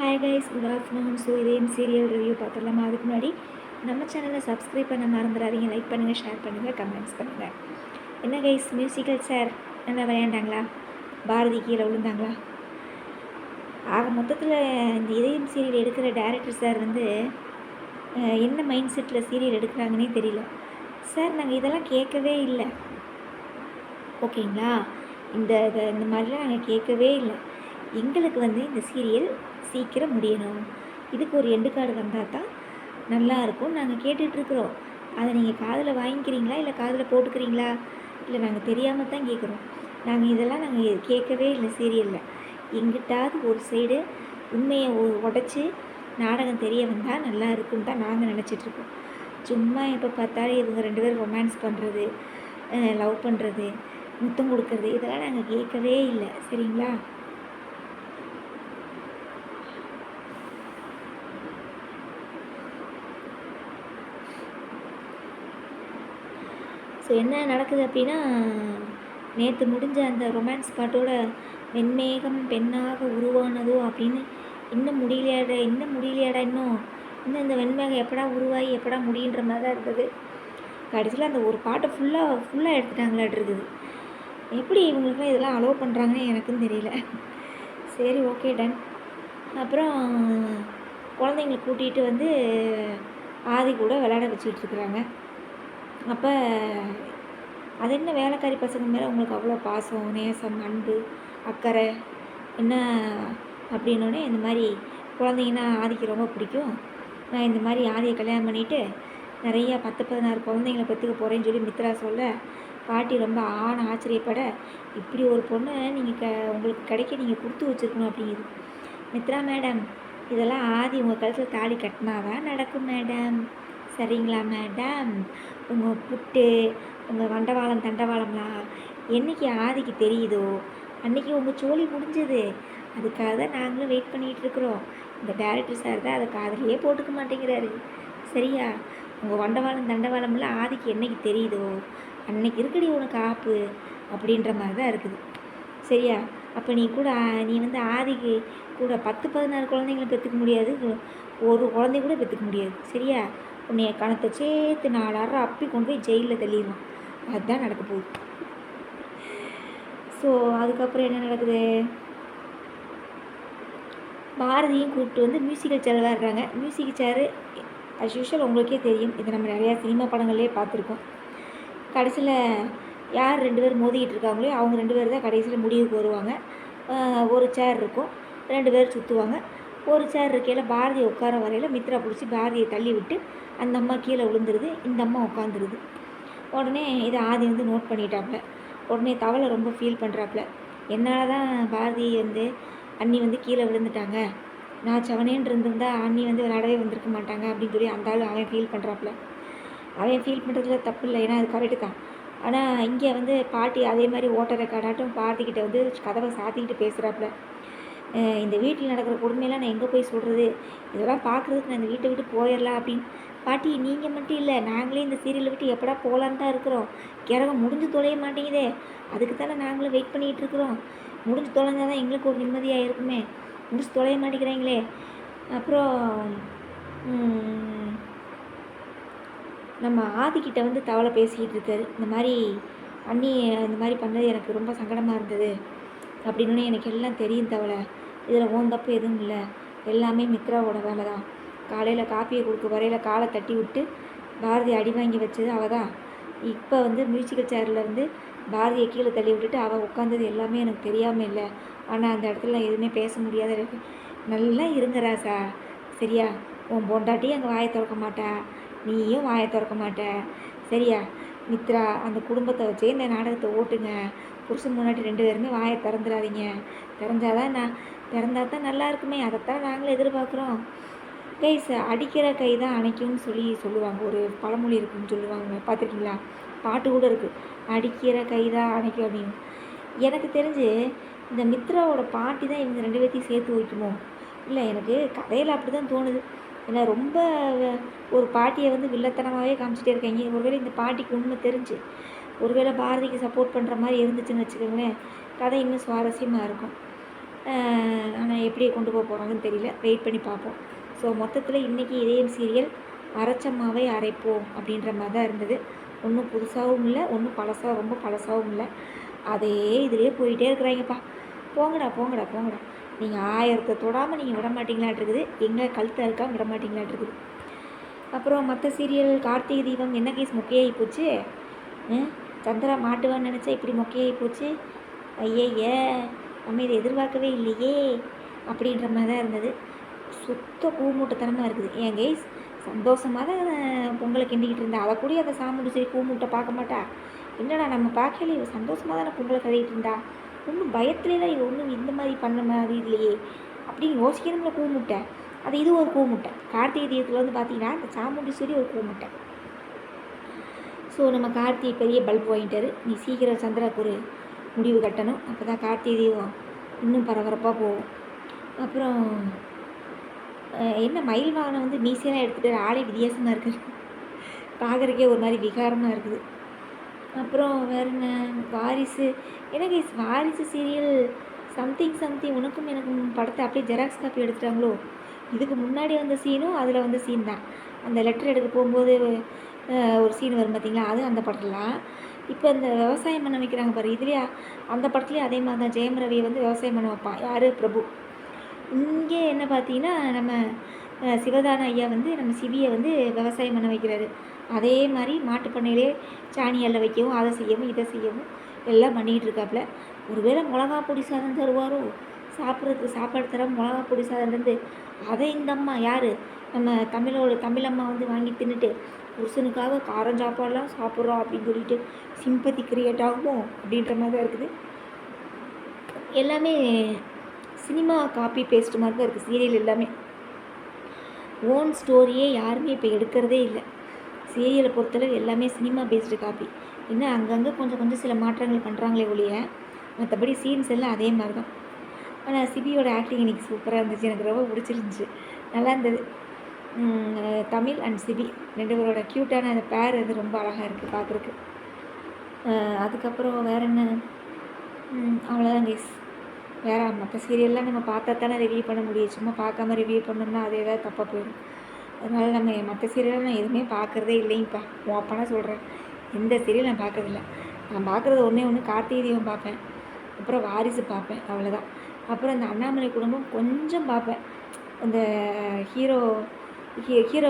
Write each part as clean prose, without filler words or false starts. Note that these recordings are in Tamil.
Hi guys, good afternoon. So இதே சீரியல் ரிவ்யூ பார்த்துடலாமா? அதுக்கு முன்னாடி நம்ம சேனலை சப்ஸ்கிரைப் பண்ண மறந்துடாதீங்க. லைக் பண்ணுங்கள், ஷேர் பண்ணுங்கள், கமெண்ட்ஸ் பண்ணுங்கள். என்ன கைஸ், மியூசிக்கல் சார் நல்லா விளையாண்டாங்களா? பாரதி கீழே விழுந்தாங்களா? ஆக மொத்தத்தில் இந்த இதயம் சீரியல் எடுக்கிற டேரக்டர் சார் வந்து என்ன மைண்ட் செட்டில் சீரியல் எடுக்கிறாங்கன்னே தெரியல. சார் நாங்கள் இதெல்லாம் கேட்கவே இல்லை, ஓகேங்களா? இந்த மாதிரிலாம் நாங்கள் கேட்கவே இல்லை. எங்களுக்கு வந்து இந்த சீரியல் சீக்கிரம் முடியணும், இதுக்கு ஒரு எண்டு கார்டு வந்தால் தான் நல்லாயிருக்கும் நாங்கள் கேட்டுட்ருக்குறோம். அதை நீங்கள் காதில் வாங்கிக்கிறீங்களா இல்லை காதில் போட்டுக்கிறீங்களா? இல்லை நாங்கள் தெரியாமல் தான் கேட்குறோம். நாங்கள் கேட்கவே இல்லை சீரியலில். எங்கிட்டாவது ஒரு சைடு உண்மையை உடச்சி நாடகம் தெரிய வந்தால் நல்லா இருக்குன்னு தான் நாங்கள் நினச்சிட்ருக்கோம். சும்மா எப்போ பார்த்தாலும் இவங்க ரெண்டு பேரும் ரொமான்ஸ் பண்ணுறது, லவ் பண்ணுறது, முத்தம் கொடுக்கறது, இதெல்லாம் நாங்கள் கேட்கவே இல்லை. சரிங்களா? ஸோ என்ன நடக்குது அப்படின்னா, நேற்று முடிஞ்ச அந்த ரொமான்ஸ் பாட்டோட வெண்மேகம் பெண்ணாக உருவானதோ அப்படின்னு இன்னும் முடியலையாடா இன்னும் இந்த வெண்மேகம் எப்படா உருவாகி எப்படா முடியுன்ற மாதிரி தான் இருந்தது. கடைசியில் அந்த ஒரு பாட்டை ஃபுல்லாக எடுத்துட்டாங்களாட்டு இருக்குது. எப்படி இவங்களுக்குலாம் இதெல்லாம் அலோவ் பண்ணுறாங்கன்னு எனக்கும் தெரியல. சரி, ஓகே, டன். அப்புறம் குழந்தைங்களை கூட்டிகிட்டு வந்து ஆதி கூட விளையாட வச்சுக்கிட்டு இருக்கிறாங்க. அப்போ அது என்ன வேலைக்காரி பசங்க மேலே உங்களுக்கு அவ்வளோ பாசம், நேசம், அன்பு, அக்கறை என்ன அப்படின்னோடனே, இந்த மாதிரி குழந்தைங்கன்னா ஆதிக்கு ரொம்ப பிடிக்கும், நான் இந்த மாதிரி ஆதியை கல்யாணம் பண்ணிவிட்டு நிறையா 10-16 குழந்தைங்களை பெற்றுக்க போகிறேன்னு சொல்லி மித்ரா சொல்ல, பாட்டி ரொம்ப ஆச்சரியப்பட, இப்படி ஒரு பொண்ணை நீங்கள் உங்களுக்கு கிடைக்க நீங்கள் கொடுத்து வச்சுருக்கணும் அப்படிங்குது. மித்ரா மேடம், இதெல்லாம் ஆதி உங்கள் கழுத்தில் தாலி கட்டினாதான் நடக்கும் மேடம். சரிங்களா மேடம்? உங்கள் புட்டு, உங்கள் வண்டவாளம் தண்டவாளம்லாம் என்றைக்கு ஆதிக்கு தெரியுதோ அன்றைக்கி உங்கள் சோழி முடிஞ்சது. அதுக்காக தான் நாங்களும் வெயிட் பண்ணிகிட்ருக்குறோம். இந்த டேரக்டர் சார் தான் அதை காதலையே போட்டுக்க மாட்டேங்கிறாரு. சரியா? உங்கள் வண்டவாளம் தண்டவாளம்லாம் ஆதிக்கு என்றைக்கு தெரியுதோ அன்னைக்கு இருக்குடி உனக்கு ஆப்பு அப்படின்ற மாதிரி தான் இருக்குது. சரியா? அப்போ நீ வந்து ஆதிக்கு கூட 10-16 குழந்தைங்களை பெற்றுக்க முடியாது, ஒரு குழந்தை கூட பெற்றுக்க முடியாது. சரியா? உன்னைய கணத்தை சேர்த்து 4 அரை அப்பி கொண்டு போய் ஜெயிலில் தள்ளிடுவான். அதுதான் நடக்க போகுது. ஸோ அதுக்கப்புறம் என்ன நடக்குது? பாரதியும் கூப்பிட்டு வந்து மியூசிக்கல் சேர் விளையாடுறாங்க. மியூசிக்கல் சேரு அஸ் யூஷுவல் உங்களுக்கே தெரியும், இதை நம்ம நிறையா சினிமா படங்கள்லேயே பார்த்துருக்கோம். கடைசியில் யார் 2 பேர் மோதிக்கிட்டு இருக்காங்களோ அவங்க 2 பேர் தான் கடைசியில் முடிவுக்கு வருவாங்க. ஒரு சேர் இருக்கும், 2 பேர் சுற்றுவாங்க. ஒரு சேர் இருக்கையில் பாரதியை உட்கார வரையில் மித்ரா பிடிச்சி பாரதியை தள்ளி விட்டு அந்த அம்மா கீழே விழுந்துருது, இந்த அம்மா உட்காந்துருது. உடனே இதை ஆதி வந்து நோட் பண்ணிட்டாப்புல. உடனே தவளை ரொம்ப ஃபீல் பண்ணுறாப்புல. என்னால் தான் பாரதி வந்து அண்ணி வந்து கீழே விழுந்துட்டாங்க, நான் செவனேன்னு இருந்திருந்தா அண்ணி வந்து விளையாடவே வந்திருக்க மாட்டாங்க அப்படின்னு சொல்லி அந்த ஆள் அவன் ஃபீல் பண்ணுறாப்புல. அவன் ஃபீல் பண்ணுறதுல தப்பு இல்லை, ஏன்னா அது கரெக்டு தான். ஆனால் இங்கே வந்து பாட்டி அதே மாதிரி ஓட்டரை காடாட்டும் பாட்டிக்கிட்ட வந்து கதவை சாத்திக்கிட்டு பேசுகிறாப்புல. இந்த வீட்டில் நடக்கிற கொடுமையெல்லாம் நான் எங்கே போய் சொல்கிறது, இதெல்லாம் பார்க்குறதுக்கு நான் இந்த வீட்டை விட்டு போயிடலாம் அப்படின்னு. பாட்டி, நீங்கள் மட்டும் இல்லை, நாங்களே இந்த சீரியலை விட்டு எப்படா போகலான்னு தான் இருக்கிறோம். கிரகம் முடிஞ்சு தொலைய மாட்டேங்குதே, அதுக்கு தானே நாங்களும் வெயிட் பண்ணிகிட்டு இருக்கிறோம். முடிஞ்சு தொலைஞ்சால் தான் எங்களுக்கு ஒரு நிம்மதியாக இருக்குமே, முடிஞ்சு தொலைய மாட்டேங்கிறாங்களே. அப்புறம் நம்ம ஆதிக்கிட்ட வந்து தவளை பேசிக்கிட்டு இருக்காரு. இந்த மாதிரி அண்ணி இந்த மாதிரி பண்ணது எனக்கு ரொம்ப சங்கடமாக இருந்தது அப்படின்னு. எனக்கு எல்லாம் தெரியும் தவளை, இதில் ஓன் தப்பு எதுவும் இல்லை, எல்லாமே மித்ராவோட வேலை தான். காலையில் காப்பியை கொடுக்க வரையில் காலை தட்டி விட்டு பாரதி அடி வாங்கி வச்சது அவள் தான். இப்போ வந்து மியூசிக்கல் சேரில் வந்து பாரதியை கீழே தள்ளி விட்டுட்டு அவள் உட்காந்தது எல்லாமே எனக்கு தெரியாமல் இல்லை. ஆனால் அந்த இடத்துல நான் எதுவுமே பேச முடியாத இருக்கு. நல்லா இருங்க ராசா, சரியா? உன் பொண்டாட்டியும் அங்கே வாயை திறக்க மாட்டா, நீயும் வாயை திறக்க மாட்ட. சரியா? மித்ரா, அந்த குடும்பத்தை வச்சே இந்த நாடகத்தை ஓட்டுங்க. புருஷன் முன்னாடி 2 பேருமே வாயை திறந்துடாதீங்க. திறந்தால் தான் நல்லா இருக்குமே, அதைத்தான் நாங்களும் எதிர்பார்க்குறோம். கைஸ், அடிக்கிற கை தான் அணைக்கும்னு சொல்லுவாங்க, ஒரு பழமொழி இருக்குன்னு சொல்லுவாங்க, பார்த்துருக்கீங்களா? பாட்டு கூட இருக்குது, அடிக்கிற கை தான் அணைக்கும் அப்படின்னு. எனக்கு தெரிஞ்சு இந்த மித்ராவோட பாட்டி தான் இவங்க 2 பேர்த்தையும் சேர்த்து வைக்குமோ இல்லை, எனக்கு கதையில் அப்படி தான் தோணுது. ஏன்னா ரொம்ப ஒரு பாட்டியை வந்து வில்லத்தனமாகவே காமிச்சிட்டே இருக்காங்க. ஒருவேளை இந்த பாட்டிக்கு உண்மை தெரிஞ்சு ஒருவேளை பாரதிக்கு சப்போர்ட் பண்ணுற மாதிரி இருந்துச்சுன்னு வச்சுக்கோங்களேன், கதை இன்னும் சுவாரஸ்யமாக இருக்கும். ஆனால் எப்படி கொண்டு போக போகிறாங்கன்னு தெரியல, வெயிட் பண்ணி பார்ப்போம். ஸோ மொத்தத்தில் இன்றைக்கி இதயம் சீரியல் அரைச்ச மாவை அரைப்போம் அப்படின்ற மாதிரி தான் இருந்தது. ஒன்றும் புதுசாகவும் இல்லை, ஒன்றும் ரொம்ப பழசாகவும் இல்லை. அதே இதிலே போயிட்டே இருக்கிறாங்கப்பா. போங்கடா போங்கடா போங்கடா, நீங்கள் 1000 தொடாமல் நீங்கள் விட மாட்டீங்களாட்டிருக்குது, எங்கே கழுத்தை இருக்காமல் விட மாட்டீங்களாட்டிருக்குது. அப்புறம் மற்ற சீரியல் கார்த்திகை தீபம் என்ன கேஸ் மொக்கையாகி போச்சு. சந்திரா மாட்டுவான்னு நினச்சா இப்படி மொக்கையாகி போச்சு. ஐயய்ய, நம்ம இதை எதிர்பார்க்கவே இல்லையே அப்படின்ற மாதிரி தான் இருந்தது. சுத்த கூமூட்டத்தனமாக இருக்குது. ஏன் கைஸ், சந்தோஷமாக தான் பொங்கலை கிண்டிக்கிட்டு இருந்தா, அதை கூட அந்த சாமுண்டி சரி கூமூட்டை பார்க்க மாட்டா. என்னடா நம்ம பார்க்கல, இவ சந்தோஷமாக தானே பொங்கலை கழுவிட்டு இருந்தா, ஒன்றும் பயத்துலாம் இது ஒன்றும் இந்த மாதிரி பண்ண மாதிரி இல்லையே அப்படின்னு யோசிக்கணும்ல கூமுட்டை. அது இது ஒரு கூமுட்டை. கார்த்திகை தீபத்தில் வந்து பார்த்தீங்கன்னா இந்த சாமுண்டீஸ்வரி ஒரு கூமுட்டை. ஸோ நம்ம கார்த்திகை பெரிய பல்ப் வாங்கிட்டாரு. நீ சீக்கிரம் சந்திராவுக்கு ஒரு முடிவு கட்டணும், அப்போ தான் கார்த்திகை தீபம் இன்னும் பரபரப்பாக போகும். அப்புறம் என்ன மயில் வாகனம் வந்து மீசையெல்லாம் எடுத்துகிட்டு ஆளே வித்தியாசமாக இருக்குது, பார்க்குறக்கே ஒரு மாதிரி விகாரமாக இருக்குது. அப்புறம் வேறு என்ன, வாரிசு. எனக்கு வாரிசு சீரியல் சம்திங் உனக்கும் எனக்கும் படத்தை அப்படியே ஜெராக்ஸ் காப்பி எடுத்துட்டாங்களோ. இதுக்கு முன்னாடி வந்த சீனும் அதில் வந்த சீன் தான். அந்த லெட்டர் எடுக்க போகும்போது ஒரு சீன் வரும் பார்த்திங்களா, அது அந்த படத்துலாம். இப்போ இந்த விவசாயம் பண்ண வைக்கிறாங்க பாரு, இதுலேயே அந்த படத்துலேயே அதே மாதிரி தான் ஜெயம் ரவியை வந்து விவசாயம் பண்ண வைப்பான். யார், பிரபு. இங்கே என்ன பார்த்தீங்கன்னா நம்ம சிவதான ஐயா வந்து நம்ம சிவியை வந்து விவசாயம் பண்ண வைக்கிறாரு. அதே மாதிரி மாட்டுப்பண்ணையிலே சாணி அள்ள வைக்கவும், அதை செய்யவும் இதை செய்யவும் எல்லாம் பண்ணிக்கிட்டு இருக்காப்புல. ஒருவேளை மிளகா பொடி சாதம் தருவாரோ, சாப்பிட்றதுக்கு சாப்பாடு தர மிளகா பொடி சாதம் இருந்து அதை இந்த அம்மா யார் நம்ம தமிழம்மா வந்து வாங்கி தின்னுட்டு புருஷனுக்காக காரம் சாப்பாடெலாம் சாப்பிட்றோம் அப்படின்னு சொல்லிட்டு சிம்பத்தி கிரியேட் ஆகும் அப்படின்ற மாதிரி தான் இருக்குது. எல்லாமே சினிமா காப்பி பேஸ்ட் மாதிரி தான் இருக்குது சீரியல் எல்லாமே. ஓன் ஸ்டோரியே யாருமே இப்போ எடுக்கிறதே இல்லை. சீரியலை பொறுத்தளவு எல்லாமே சினிமா பேஸ்டு காப்பி. என்ன அங்கங்கே கொஞ்சம் சில மாற்றங்கள் பண்ணுறாங்களே ஒழிய, மற்றபடி சீன்ஸ் எல்லாம் அதே மாதிரி தான். ஆனால் சிபியோட ஆக்டிங் இன்றைக்கி சூப்பராக இருந்துச்சு, எனக்கு ரொம்ப பிடிச்சிருந்துச்சு, நல்லா இருந்தது. தமிழ் அண்ட் சிபி 2 பேரோட க்யூட்டான அந்த பேர் அது ரொம்ப அழகாக இருக்குது பார்க்குறக்கு. அதுக்கப்புறம் வேறு என்ன, அவ்வளோதான் கைஸ். வேறு மற்ற சீரியல்லாம் நம்ம பார்த்தா தானே ரிவ்யூ பண்ண முடியும். சும்மா பார்க்காம ரிவ்யூ பண்ணோம்னா அது ஏதாவது தப்பாக போயிடும். அதனால் நம்ம மற்ற சீரியல்லாம் நான் எதுவுமே பார்க்குறதே இல்லைங்கப்பா. ஓப்பனாக சொல்கிறேன், எந்த சீரியல் நான் பார்க்குறதில்ல. நான் பார்க்குறது ஒன்று கார்த்திகை தீபம் பார்ப்பேன், அப்புறம் வாரிசு பார்ப்பேன், அவ்வளோதான். அப்புறம் இந்த அண்ணாமலை குடும்பம் கொஞ்சம் பார்ப்பேன். அந்த ஹீரோ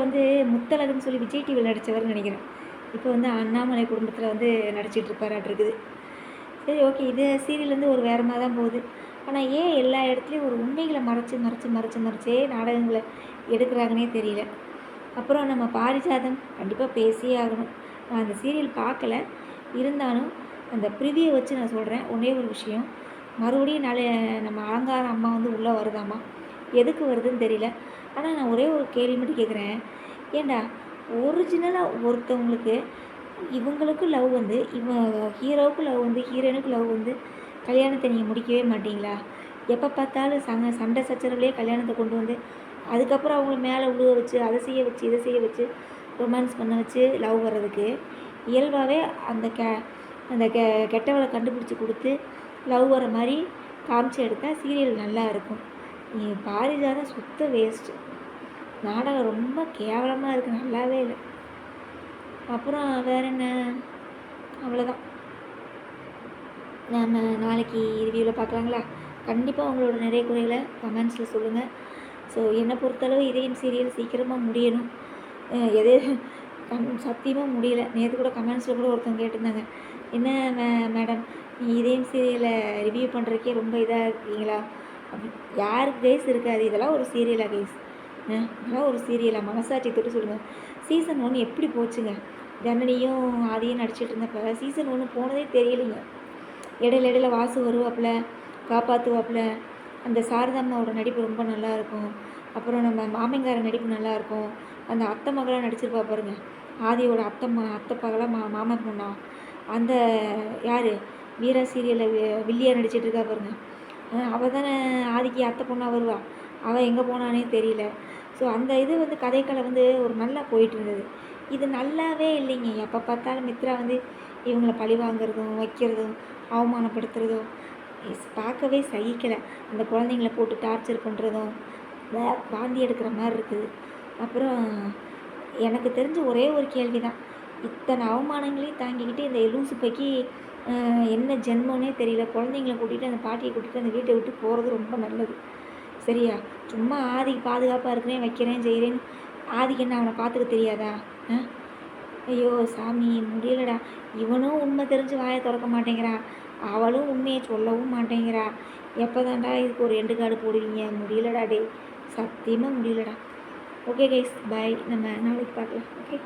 வந்து முத்தழகுன்னு சொல்லி விஜய் டிவியில் நடித்தவர்னு நினைக்கிறேன். இப்போ வந்து அண்ணாமலை குடும்பத்தில் வந்து நடிச்சிட்டு இருப்பாராட்டிருக்குது. சரி, ஓகே. இது சீரியல் வந்து ஒரு வேறு மாதிரி தான் போகுது. ஆனால் ஏன் எல்லா இடத்துலையும் ஒரு உண்மைகளை மறைச்சே நாடகங்களை எடுக்கிறாங்கன்னே தெரியல. அப்புறம் நம்ம பாரிஜாதம் கண்டிப்பாக பேசியே ஆகணும். நான் அந்த சீரியல் பார்க்கல, இருந்தாலும் அந்த ப்ரிவியூ வச்சு நான் சொல்கிறேன். ஒரே ஒரு விஷயம், மறுபடியும் நம்ம அலங்காரம் அம்மா வந்து உள்ளே வருதாம்மா, எதுக்கு வருதுன்னு தெரியல. ஆனால் நான் ஒரே ஒரு கேள்வி மட்டும் கேட்குறேன், ஏண்டா ஒரிஜினலாக ஒருத்தவங்களுக்கு இவங்களுக்கு லவ் வந்து ஹீரோவுக்கு லவ் வந்து ஹீரோயினுக்கு லவ் வந்து கல்யாணத்தை நீங்கள் முடிக்கவே மாட்டிங்களா? எப்போ பார்த்தாலும் சண்டை சச்சரவுலேயே கல்யாணத்தை கொண்டு வந்து அதுக்கப்புறம் அவங்கள மேலே விழுக வச்சு அதை செய்ய வச்சு இதை செய்ய வச்சு ரொமான்ஸ் பண்ண வச்சு லவ் வர்றதுக்கு இயல்பாகவே அந்த கெட்டவளை கண்டுபிடிச்சி கொடுத்து லவ் வர மாதிரி காமிச்சு எடுத்தால் சீரியல் நல்லா இருக்கும். பாரிஜாதம் சுத்த வேஸ்ட்டு. நாடகம் ரொம்ப கேவலமாக இருக்குது, நல்லாவே இல்லை. அப்புறம் வேறு என்ன, அவ்வளோதான். நம்ம நாளைக்கு ரிவ்யூவில் பார்க்கலாங்களா? கண்டிப்பாக உங்களோட நிறைய குறைகளை கமெண்ட்ஸில் சொல்லுங்கள். ஸோ என்னை பொறுத்தளவு இதயம் சீரியல் சீக்கிரமாக முடியணும். சத்தியமாக முடியல. நேற்று கூட கமெண்ட்ஸில் கூட ஒருத்தவங்க கேட்டிருந்தாங்க, என்ன மேடம் நீ இதயம் சீரியலை ரிவ்யூ பண்ணுறதுக்கே ரொம்ப இதாக இருக்கீங்களா அப்படி. யாருக்கு கைஸ் இருக்காது, இதெல்லாம் ஒரு சீரியலாக கைஸ்? இதெல்லாம் ஒரு சீரியலாக? மனசாட்சி தொட்டு சொல்லுங்கள். சீசன் 1 எப்படி போச்சுங்க? ஜனனியும் ஆதியும் நடிச்சிட்டு இருந்தப்போ சீசன் 1 போனதே தெரியலைங்க. இடையில வாசு வருவாப்பில், காப்பாற்றுவாப்பில். அந்த சாரதாம்மாவோட நடிப்பு ரொம்ப நல்லாயிருக்கும். அப்புறம் நம்ம மாமங்கார நடிப்பு நல்லாயிருக்கும். அந்த அத்தை மகளாக நடிச்சிருப்பா பாருங்க, ஆதியோட அத்தை பகலாக மாமன் பொண்ணா, அந்த யார் வீரா சீரியலில் வில்லியாக நடிச்சிட்டு இருக்கா பாருங்க, அவள் தானே ஆதிக்கு அத்தை பொண்ணாக வருவா. அவள் எங்கே போனானே தெரியல. ஸோ அந்த இது வந்து கதைக்களை வந்து ஒரு நல்லா போயிட்டு இருந்தது. இது நல்லாவே இல்லைங்க. எப்போ பார்த்தாலும் மித்ரா வந்து இவங்களை பழி வாங்குறதும் வைக்கிறதும் அவமானப்படுத்துகிறதும் பார்க்கவே சகிக்கலை. அந்த குழந்தைங்கள போட்டு டார்ச்சர் பண்ணுறதும் வாந்தி எடுக்கிற மாதிரி இருக்குது. அப்புறம் எனக்கு தெரிஞ்ச ஒரே ஒரு கேள்வி தான், இத்தனை அவமானங்களையும் தாங்கிக்கிட்டு இந்த லூசு பைக்கு என்ன ஜென்மனே தெரியல, குழந்தைங்கள கூட்டிகிட்டு அந்த பாட்டியை கூட்டிகிட்டு அந்த வீட்டை விட்டு போகிறது ரொம்ப நல்லது. சரியா? சும்மா ஆதிக்கு பாதுகாப்பாக இருக்கிறேன் வைக்கிறேன் செய்கிறேன்னு ஆதிக்கு என்ன அவனை பார்த்துக்க தெரியாதா? ஐயோ சாமி முடியலடா. இவனும் உண்மை தெரிஞ்சு வாயை திறக்க மாட்டேங்கிறான், அவளும் உண்மையை சொல்லவும் மாட்டேங்கிறா. எப்போ தான்டா இதுக்கு ஒரு எண்டு கார்டு போடுவீங்க? முடியலடா டே, சத்தியமாக முடியலடா. ஓகே கைஸ், பாய். நம்ம நாளைக்கு பார்க்கலாம். ஓகே.